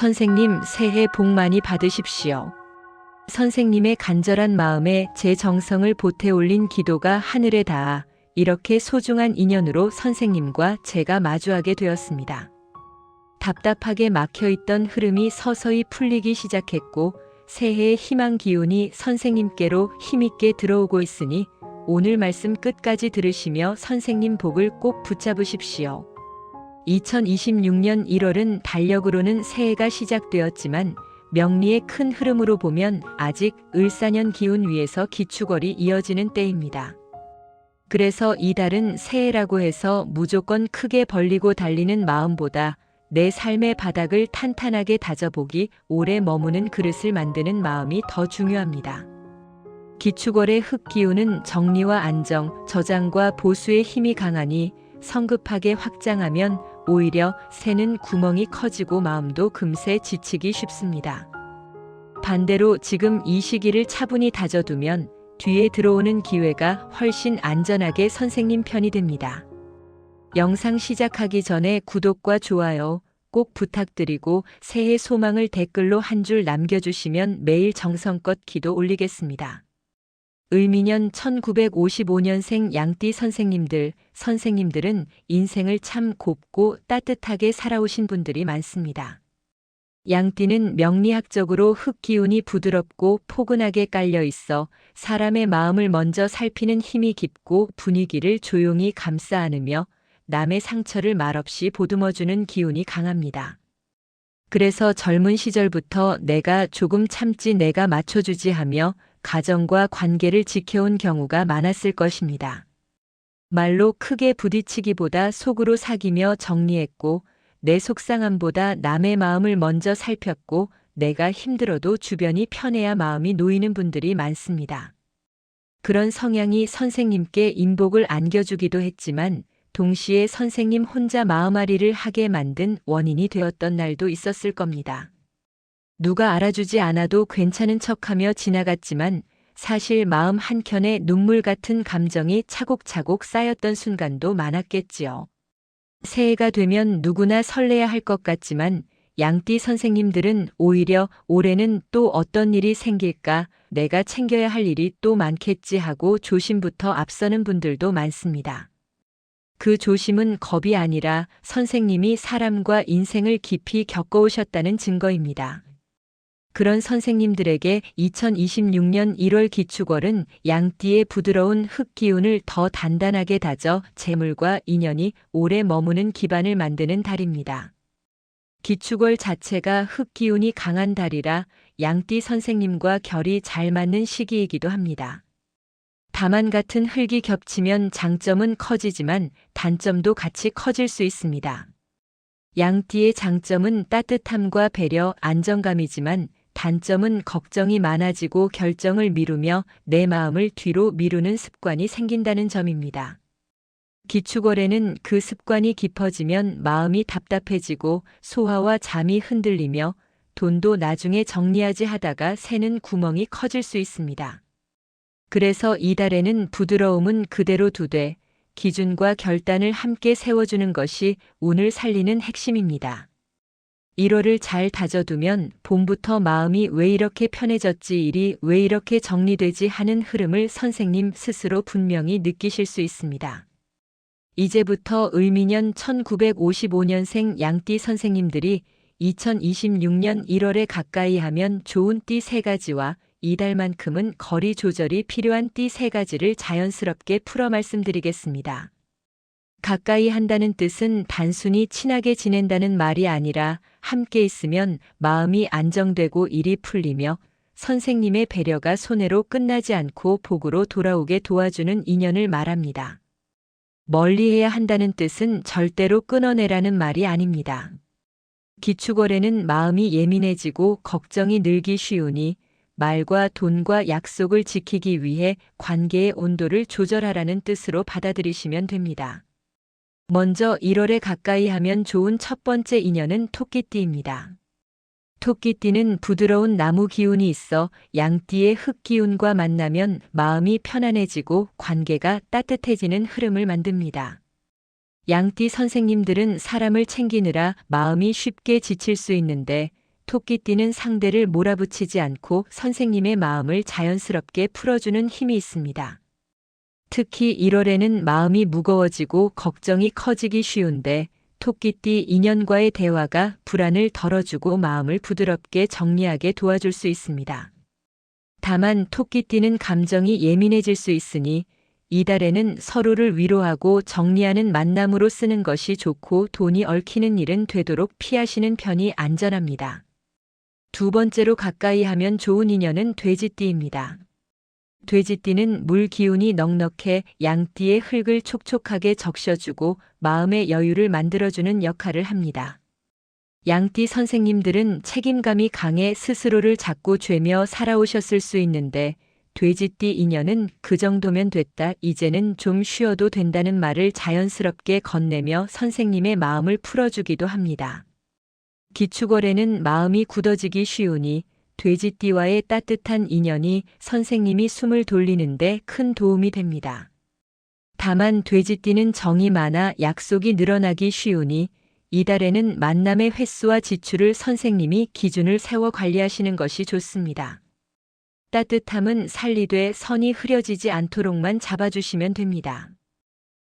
선생님, 새해 복 많이 받으십시오. 선생님의 간절한 마음에 제 정성을 보태 올린 기도가 하늘에 닿아 이렇게 소중한 인연으로 선생님과 제가 마주하게 되었습니다. 답답하게 막혀있던 흐름이 서서히 풀리기 시작했고 새해의 희망 기운이 선생님께로 힘있게 들어오고 있으니 오늘 말씀 끝까지 들으시며 선생님 복을 꼭 붙잡으십시오. 2026년 1월은 달력으로는 새해가 시작되었지만 명리의 큰 흐름으로 보면 아직 을사년 기운 위에서 기축월이 이어지는 때입니다. 그래서 이 달은 새해라고 해서 무조건 크게 벌리고 달리는 마음보다 내 삶의 바닥을 탄탄하게 다져보기, 오래 머무는 그릇을 만드는 마음이 더 중요합니다. 기축월의 흑기운은 정리와 안정, 저장과 보수의 힘이 강하니 성급하게 확장하면 오히려 새는 구멍이 커지고 마음도 금세 지치기 쉽습니다. 반대로 지금 이 시기를 차분히 다져두면 뒤에 들어오는 기회가 훨씬 안전하게 선생님 편이 됩니다. 영상 시작하기 전에 구독과 좋아요 꼭 부탁드리고 새해 소망을 댓글로 한 줄 남겨주시면 매일 정성껏 기도 올리겠습니다. 을미년 1955년생 양띠 선생님들은 인생을 참 곱고 따뜻하게 살아오신 분들이 많습니다. 양띠는 명리학적으로 흑기운이 부드럽고 포근하게 깔려 있어 사람의 마음을 먼저 살피는 힘이 깊고 분위기를 조용히 감싸 안으며 남의 상처를 말없이 보듬어주는 기운이 강합니다. 그래서 젊은 시절부터 내가 조금 참지 내가 맞춰주지 하며 가정과 관계를 지켜온 경우가 많았을 것입니다. 말로 크게 부딪히기보다 속으로 사귀며 정리했고 내 속상함보다 남의 마음을 먼저 살폈고 내가 힘들어도 주변이 편해야 마음이 놓이는 분들이 많습니다. 그런 성향이 선생님께 인복을 안겨주기도 했지만 동시에 선생님 혼자 마음앓이를 하게 만든 원인이 되었던 날도 있었을 겁니다. 누가 알아주지 않아도 괜찮은 척하며 지나갔지만 사실 마음 한켠에 눈물 같은 감정이 차곡차곡 쌓였던 순간도 많았겠지요. 새해가 되면 누구나 설레야 할 것 같지만 양띠 선생님들은 오히려 올해는 또 어떤 일이 생길까, 내가 챙겨야 할 일이 또 많겠지 하고 조심부터 앞서는 분들도 많습니다. 그 조심은 겁이 아니라 선생님이 사람과 인생을 깊이 겪어오셨다는 증거입니다. 그런 선생님들에게 2026년 1월 기축월은 양띠의 부드러운 흑기운을 더 단단하게 다져 재물과 인연이 오래 머무는 기반을 만드는 달입니다. 기축월 자체가 흑기운이 강한 달이라 양띠 선생님과 결이 잘 맞는 시기이기도 합니다. 다만 같은 흙이 겹치면 장점은 커지지만 단점도 같이 커질 수 있습니다. 양띠의 장점은 따뜻함과 배려, 안정감이지만 단점은 걱정이 많아지고 결정을 미루며 내 마음을 뒤로 미루는 습관이 생긴다는 점입니다. 기축월에는 그 습관이 깊어지면 마음이 답답해지고 소화와 잠이 흔들리며 돈도 나중에 정리하지 하다가 새는 구멍이 커질 수 있습니다. 그래서 이달에는 부드러움은 그대로 두되 기준과 결단을 함께 세워주는 것이 운을 살리는 핵심입니다. 1월을 잘 다져두면 봄부터 마음이 왜 이렇게 편해졌지, 일이 왜 이렇게 정리되지 하는 흐름을 선생님 스스로 분명히 느끼실 수 있습니다. 이제부터 을미년 1955년생 양띠 선생님들이 2026년 1월에 가까이 하면 좋은 띠 3가지와 이달만큼은 거리 조절이 필요한 띠 3가지를 자연스럽게 풀어 말씀드리겠습니다. 가까이 한다는 뜻은 단순히 친하게 지낸다는 말이 아니라 함께 있으면 마음이 안정되고 일이 풀리며 선생님의 배려가 손해로 끝나지 않고 복으로 돌아오게 도와주는 인연을 말합니다. 멀리해야 한다는 뜻은 절대로 끊어내라는 말이 아닙니다. 기축월에는 마음이 예민해지고 걱정이 늘기 쉬우니 말과 돈과 약속을 지키기 위해 관계의 온도를 조절하라는 뜻으로 받아들이시면 됩니다. 먼저 1월에 가까이 하면 좋은 첫 번째 인연은 토끼띠입니다. 토끼띠는 부드러운 나무 기운이 있어 양띠의 흙기운과 만나면 마음이 편안해지고 관계가 따뜻해지는 흐름을 만듭니다. 양띠 선생님들은 사람을 챙기느라 마음이 쉽게 지칠 수 있는데 토끼띠는 상대를 몰아붙이지 않고 선생님의 마음을 자연스럽게 풀어주는 힘이 있습니다. 특히 1월에는 마음이 무거워지고 걱정이 커지기 쉬운데 토끼띠 인연과의 대화가 불안을 덜어주고 마음을 부드럽게 정리하게 도와줄 수 있습니다. 다만 토끼띠는 감정이 예민해질 수 있으니 이달에는 서로를 위로하고 정리하는 만남으로 쓰는 것이 좋고 돈이 얽히는 일은 되도록 피하시는 편이 안전합니다. 두 번째로 가까이 하면 좋은 인연은 돼지띠입니다. 돼지띠는 물 기운이 넉넉해 양띠의 흙을 촉촉하게 적셔주고 마음의 여유를 만들어주는 역할을 합니다. 양띠 선생님들은 책임감이 강해 스스로를 자꾸 죄며 살아오셨을 수 있는데 돼지띠 인연은 그 정도면 됐다, 이제는 좀 쉬어도 된다는 말을 자연스럽게 건네며 선생님의 마음을 풀어주기도 합니다. 기축월에는 마음이 굳어지기 쉬우니 돼지띠와의 따뜻한 인연이 선생님이 숨을 돌리는데 큰 도움이 됩니다. 다만 돼지띠는 정이 많아 약속이 늘어나기 쉬우니 이달에는 만남의 횟수와 지출을 선생님이 기준을 세워 관리하시는 것이 좋습니다. 따뜻함은 살리되 선이 흐려지지 않도록만 잡아주시면 됩니다.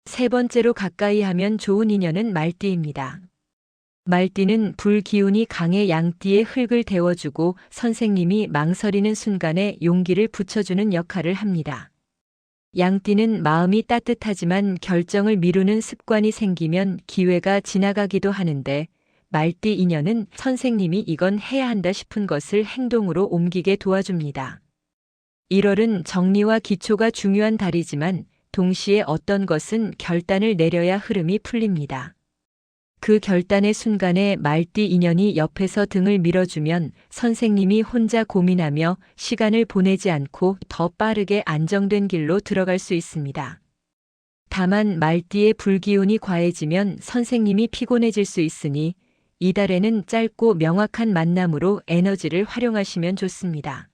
세 번째로 가까이 하면 좋은 인연은 말띠입니다. 말띠는 불 기운이 강해 양띠의 흙을 데워주고 선생님이 망설이는 순간에 용기를 붙여주는 역할을 합니다. 양띠는 마음이 따뜻하지만 결정을 미루는 습관이 생기면 기회가 지나가기도 하는데 말띠 인연은 선생님이 이건 해야 한다 싶은 것을 행동으로 옮기게 도와줍니다. 1월은 정리와 기초가 중요한 달이지만 동시에 어떤 것은 결단을 내려야 흐름이 풀립니다. 그 결단의 순간에 말띠 인연이 옆에서 등을 밀어주면 선생님이 혼자 고민하며 시간을 보내지 않고 더 빠르게 안정된 길로 들어갈 수 있습니다. 다만 말띠의 불기운이 과해지면 선생님이 피곤해질 수 있으니 이달에는 짧고 명확한 만남으로 에너지를 활용하시면 좋습니다.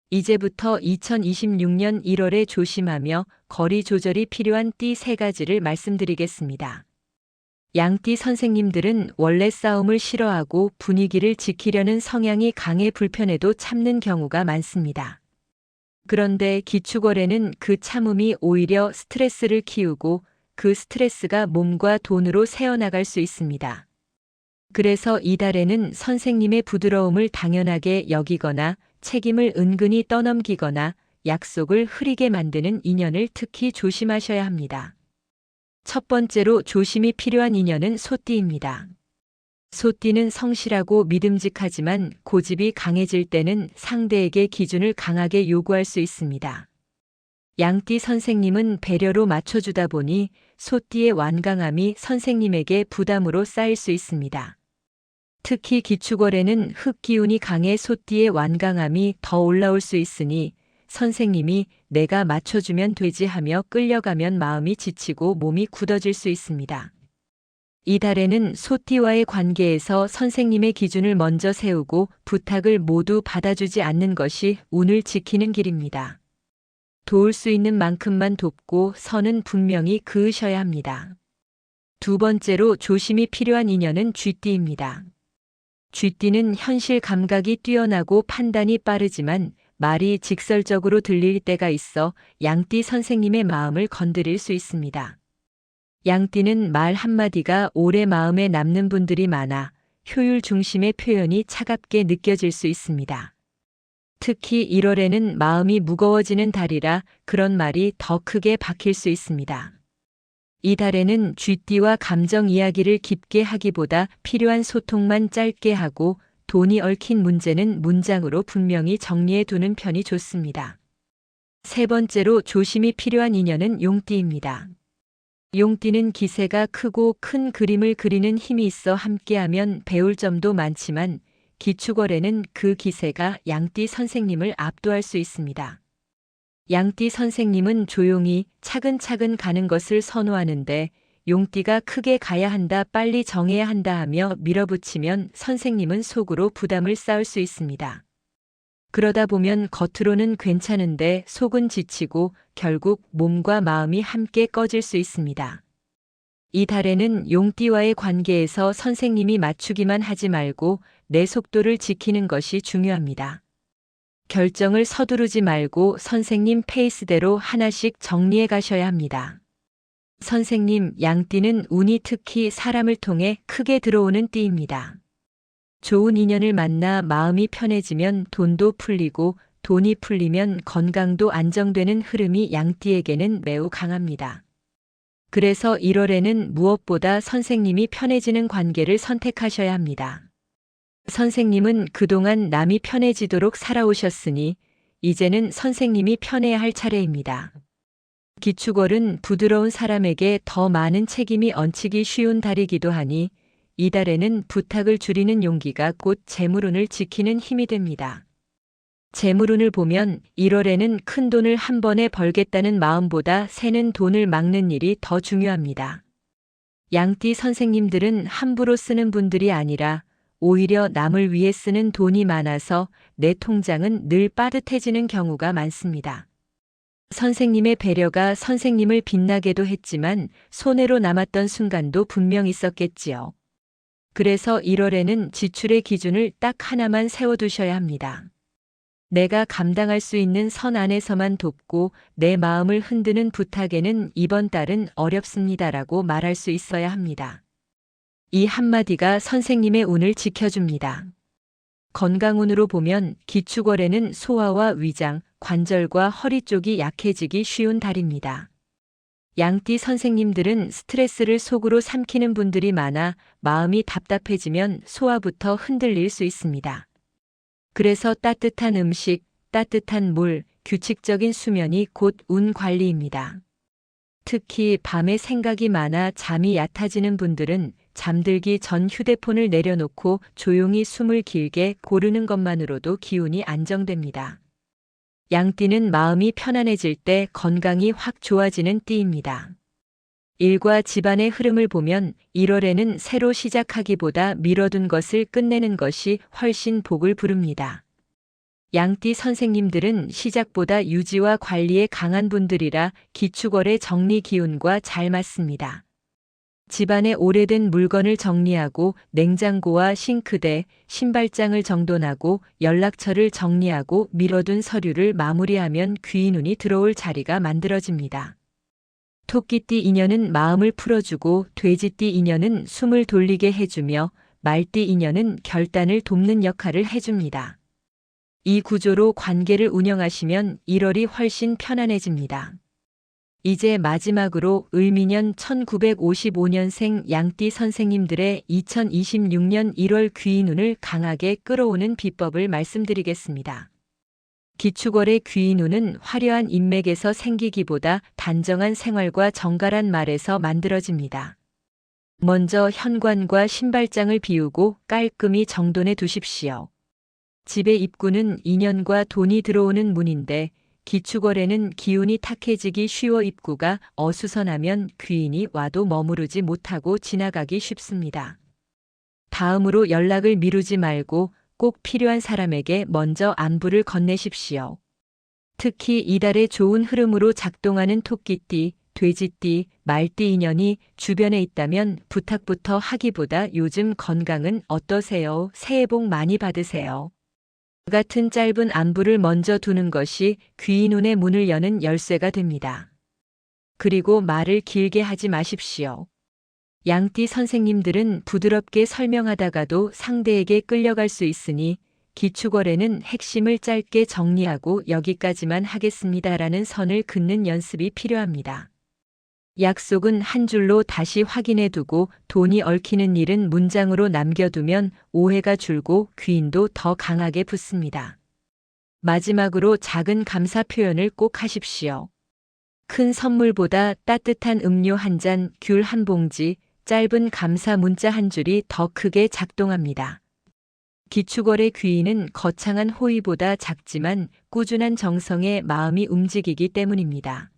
이제부터 2026년 1월에 조심하며 거리 조절이 필요한 띠 3가지를 말씀드리겠습니다. 양띠 선생님들은 원래 싸움을 싫어하고 분위기를 지키려는 성향이 강해 불편해도 참는 경우가 많습니다. 그런데 기축월에는 그 참음이 오히려 스트레스를 키우고 그 스트레스가 몸과 돈으로 새어나갈 수 있습니다. 그래서 이달에는 선생님의 부드러움을 당연하게 여기거나 책임을 은근히 떠넘기거나 약속을 흐리게 만드는 인연을 특히 조심하셔야 합니다. 첫 번째로 조심이 필요한 인연은 소띠입니다. 소띠는 성실하고 믿음직하지만 고집이 강해질 때는 상대에게 기준을 강하게 요구할 수 있습니다. 양띠 선생님은 배려로 맞춰주다 보니 소띠의 완강함이 선생님에게 부담으로 쌓일 수 있습니다. 특히 기축월에는 흙기운이 강해 소띠의 완강함이 더 올라올 수 있으니 선생님이 내가 맞춰주면 되지 하며 끌려가면 마음이 지치고 몸이 굳어질 수 있습니다. 이달에는 소띠와의 관계에서 선생님의 기준을 먼저 세우고 부탁을 모두 받아주지 않는 것이 운을 지키는 길입니다. 도울 수 있는 만큼만 돕고 선은 분명히 그으셔야 합니다. 두 번째로 조심이 필요한 인연은 쥐띠입니다. 쥐띠는 현실 감각이 뛰어나고 판단이 빠르지만 말이 직설적으로 들릴 때가 있어 양띠 선생님의 마음을 건드릴 수 있습니다. 양띠는 말 한마디가 오래 마음에 남는 분들이 많아 효율 중심의 표현이 차갑게 느껴질 수 있습니다. 특히 1월에는 마음이 무거워지는 달이라 그런 말이 더 크게 박힐 수 있습니다. 이 달에는 쥐띠와 감정 이야기를 깊게 하기보다 필요한 소통만 짧게 하고 돈이 얽힌 문제는 문장으로 분명히 정리해 두는 편이 좋습니다. 세 번째로 조심이 필요한 인연은 용띠입니다. 용띠는 기세가 크고 큰 그림을 그리는 힘이 있어 함께하면 배울 점도 많지만 기축월에는 그 기세가 양띠 선생님을 압도할 수 있습니다. 양띠 선생님은 조용히 차근차근 가는 것을 선호하는데 용띠가 크게 가야 한다, 빨리 정해야 한다 하며 밀어붙이면 선생님은 속으로 부담을 쌓을 수 있습니다. 그러다 보면 겉으로는 괜찮은데 속은 지치고 결국 몸과 마음이 함께 꺼질 수 있습니다. 이달에는 용띠와의 관계에서 선생님이 맞추기만 하지 말고 내 속도를 지키는 것이 중요합니다. 결정을 서두르지 말고 선생님 페이스대로 하나씩 정리해 가셔야 합니다. 선생님, 양띠는 운이 특히 사람을 통해 크게 들어오는 띠입니다. 좋은 인연을 만나 마음이 편해지면 돈도 풀리고 돈이 풀리면 건강도 안정되는 흐름이 양띠에게는 매우 강합니다. 그래서 1월에는 무엇보다 선생님이 편해지는 관계를 선택하셔야 합니다. 선생님은 그동안 남이 편해지도록 살아오셨으니 이제는 선생님이 편해야 할 차례입니다. 기축월은 부드러운 사람에게 더 많은 책임이 얹히기 쉬운 달이기도 하니 이 달에는 부탁을 줄이는 용기가 곧 재물운을 지키는 힘이 됩니다. 재물운을 보면 1월에는 큰 돈을 한 번에 벌겠다는 마음보다 새는 돈을 막는 일이 더 중요합니다. 양띠 선생님들은 함부로 쓰는 분들이 아니라 오히려 남을 위해 쓰는 돈이 많아서 내 통장은 늘 빠듯해지는 경우가 많습니다. 선생님의 배려가 선생님을 빛나게도 했지만 손해로 남았던 순간도 분명 있었겠지요. 그래서 1월에는 지출의 기준을 딱 하나만 세워두셔야 합니다. 내가 감당할 수 있는 선 안에서만 돕고 내 마음을 흔드는 부탁에는 이번 달은 어렵습니다라고 말할 수 있어야 합니다. 이 한마디가 선생님의 운을 지켜줍니다. 건강운으로 보면 기축월에는 소화와 위장, 관절과 허리 쪽이 약해지기 쉬운 달입니다. 양띠 선생님들은 스트레스를 속으로 삼키는 분들이 많아 마음이 답답해지면 소화부터 흔들릴 수 있습니다. 그래서 따뜻한 음식, 따뜻한 물, 규칙적인 수면이 곧 운 관리입니다. 특히 밤에 생각이 많아 잠이 얕아지는 분들은 잠들기 전 휴대폰을 내려놓고 조용히 숨을 길게 고르는 것만으로도 기운이 안정됩니다. 양띠는 마음이 편안해질 때 건강이 확 좋아지는 띠입니다. 일과 집안의 흐름을 보면 1월에는 새로 시작하기보다 미뤄둔 것을 끝내는 것이 훨씬 복을 부릅니다. 양띠 선생님들은 시작보다 유지와 관리에 강한 분들이라 기축월의 정리 기운과 잘 맞습니다. 집안의 오래된 물건을 정리하고 냉장고와 싱크대, 신발장을 정돈하고 연락처를 정리하고 미뤄둔 서류를 마무리하면 귀인운이 들어올 자리가 만들어집니다. 토끼띠 인연은 마음을 풀어주고 돼지띠 인연은 숨을 돌리게 해주며 말띠 인연은 결단을 돕는 역할을 해줍니다. 이 구조로 관계를 운영하시면 1월이 훨씬 편안해집니다. 이제 마지막으로 을미년 1955년생 양띠 선생님들의 2026년 1월 귀인운을 강하게 끌어오는 비법을 말씀드리겠습니다. 기축월의 귀인운은 화려한 인맥에서 생기기보다 단정한 생활과 정갈한 말에서 만들어집니다. 먼저 현관과 신발장을 비우고 깔끔히 정돈해 두십시오. 집의 입구는 인연과 돈이 들어오는 문인데 기축월에는 기운이 탁해지기 쉬워 입구가 어수선하면 귀인이 와도 머무르지 못하고 지나가기 쉽습니다. 다음으로 연락을 미루지 말고 꼭 필요한 사람에게 먼저 안부를 건네십시오. 특히 이달의 좋은 흐름으로 작동하는 토끼띠, 돼지띠, 말띠 인연이 주변에 있다면 부탁부터 하기보다 요즘 건강은 어떠세요? 새해 복 많이 받으세요. 같은 짧은 안부를 먼저 두는 것이 귀인운의 문을 여는 열쇠가 됩니다. 그리고 말을 길게 하지 마십시오. 양띠 선생님들은 부드럽게 설명하다가도 상대에게 끌려갈 수 있으니 기축월에는 핵심을 짧게 정리하고 여기까지만 하겠습니다라는 선을 긋는 연습이 필요합니다. 약속은 한 줄로 다시 확인해 두고 돈이 얽히는 일은 문장으로 남겨두면 오해가 줄고 귀인도 더 강하게 붙습니다. 마지막으로 작은 감사 표현을 꼭 하십시오. 큰 선물보다 따뜻한 음료 한 잔, 귤 한 봉지, 짧은 감사 문자 한 줄이 더 크게 작동합니다. 기축월의 귀인은 거창한 호의보다 작지만 꾸준한 정성에 마음이 움직이기 때문입니다.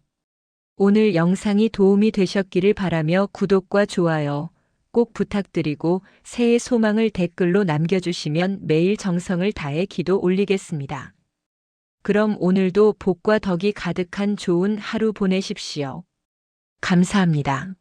오늘 영상이 도움이 되셨기를 바라며 구독과 좋아요 꼭 부탁드리고 새해 소망을 댓글로 남겨주시면 매일 정성을 다해 기도 올리겠습니다. 그럼 오늘도 복과 덕이 가득한 좋은 하루 보내십시오. 감사합니다.